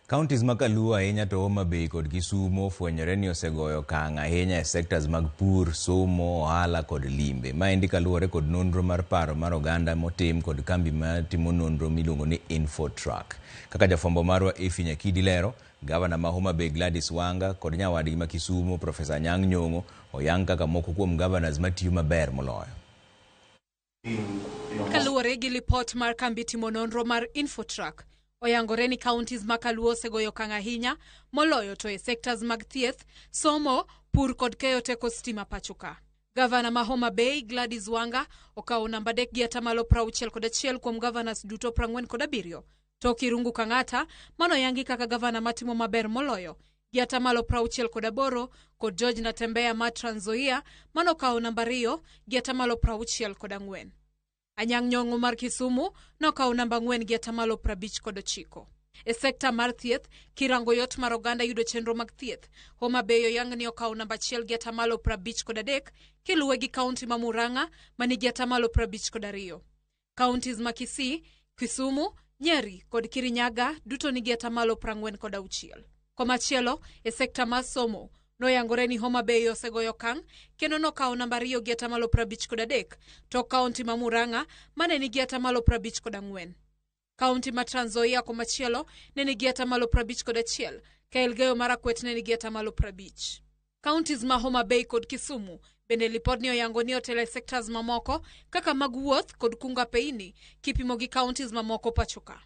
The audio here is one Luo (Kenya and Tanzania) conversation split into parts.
Counties makaluo ahinya to Homa Bay kod Kisumu fwenyore ni osegoyo okang' ahinya e sectors mag pur, somo, ohala kod limbe. Maendi kaluwore kod nonro mar paro mar oganda motim kod kambi matimo nonro miluongo ni Infotrack. Kaka jafwambo marwa Efi Nyakidi lero, gavana ma Homa Bay Gladys Wanga kod nyawadgi ma Kisumu Profesa Anyang' Nyong'o oyang kaka moko kuom governors matiyo maber moloyo. Kaluwore gi LIPOT mar kambi timo nonro mar Infotrack, oyangore ni counties makaluo osegoyo okang' ahinya moloyo to e sectors mag thieth, somo, pur kod keyo teko stima pachoka. Gavana ma Homa Bay Gladys Wanga okawo namba 3 gi 61 kuom governors duto 47, to Kirungu Kang'ata manoyangi kaka gavana matimo maber moloyo gi 68 kod George Natembeya ma Trans Nzoia manokawo namba 2 gi 64. Anyang' Nyong'o mar Kisumu nokawo namba 4 gi 59. E sekta mar thieth, kirango yot mar oganda yudo chenro mag thieth, Homa Bay oyang ni okawo namba 1 gi 53, kiluwe gi kaunti ma Murang'a manigi 52. Counties ma Kisii, Kisumu, Nyeri kod Kirinyaga duto nigi 46. Komachielo, e sekta mar somo, noyangore ni Homa Bay osegoyo okang' kendo nokawo namba 2 gi 53, to kaunti ma Murang'a mane nigi 54. Kaunti ma Trans Nzoia komachielo ne nigi 51, ka Elgeyo Marakwet ne nigi 50. Counties ma Homa Bay kod Kisumu bende LIPOT ni oyango ni otele sectors mamoko kaka mag wuoth kod kunga peini kipimo gi counties mamoko pachoka.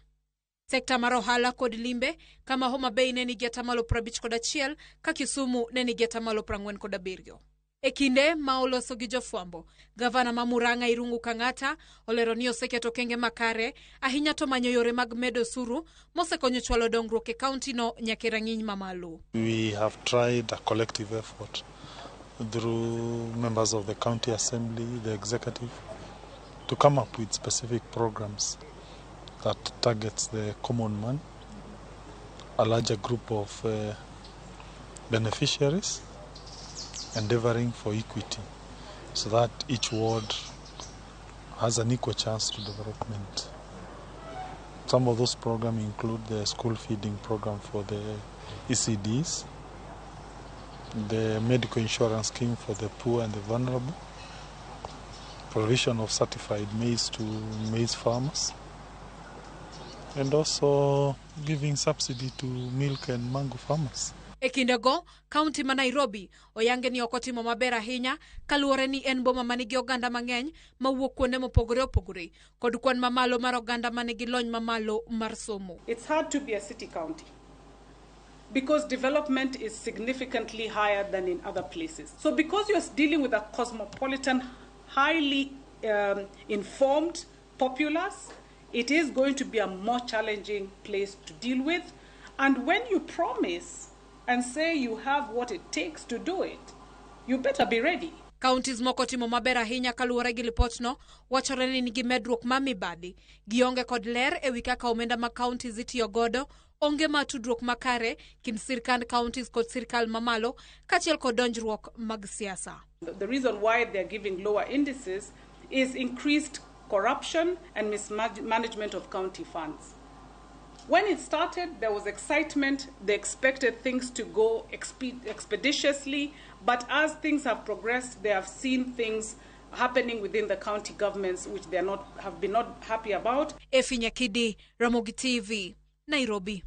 Sekta mar ohala kod limbe kama Homa Bay ne nigi 51, ka Kisumu ne nigi 47. E kinde ma oloso gi jofwambo, gavana ma Murang'a Irungu Kang'ata olero ni oseketo kenge makare ahinya to manyo yore mag medo suru mosekonyo chwalo dongruok e kaunti no nyaka rang'iny mamalo. We have tried a collective effort through members of the county assembly, the executive, to come up with specific programs that targets the common man, a larger group of beneficiaries, endeavoring for equity so that each ward has an equal chance to development. Some of those programs include the school feeding program for the ECDs, the medical insurance scheme for the poor and the vulnerable, provision of certified maize to maize farmers, and also giving subsidy to milk and mango farmers. E kindego, kaunti ma Nairobi oyange ni okotimo maber ahinya kaluwore ni en boma manigi oganda mang'eny mawuok kuonde mopogore opogore kod kwan mamalo mar oganda manigi lony mamalo mar somo. It's hard to be a city county because development is significantly higher than in other places. So because you're dealing with a cosmopolitan, highly informed populace, it is going to be a more challenging place to deal with. And when you promise and say you have what it takes to do it, you better be ready. Counties moko timo maber ahinya kaluwore gi lipot no wachore ni nigi medruok ma mibadhi gionge kod ler e wi kaka omenda ma counties itiyo godo, onge matudruok makare kind sirkand counties kod sirkal mamalo kachiel kod donjruok mag siasa. The reason why they're giving lower indices is increased corruption and mismanagement of county funds. When it started, there was excitement. They expected things to go expeditiously, but as things have progressed, they have seen things happening within the county governments which they have been not happy about. Efi Nyakidi, Ramogi TV, Nairobi.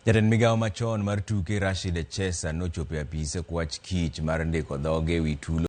Jatend migawo machon mar tuke Rashid Echesa nochopo e apise kwach kich mar ndiko dhoge wi tulo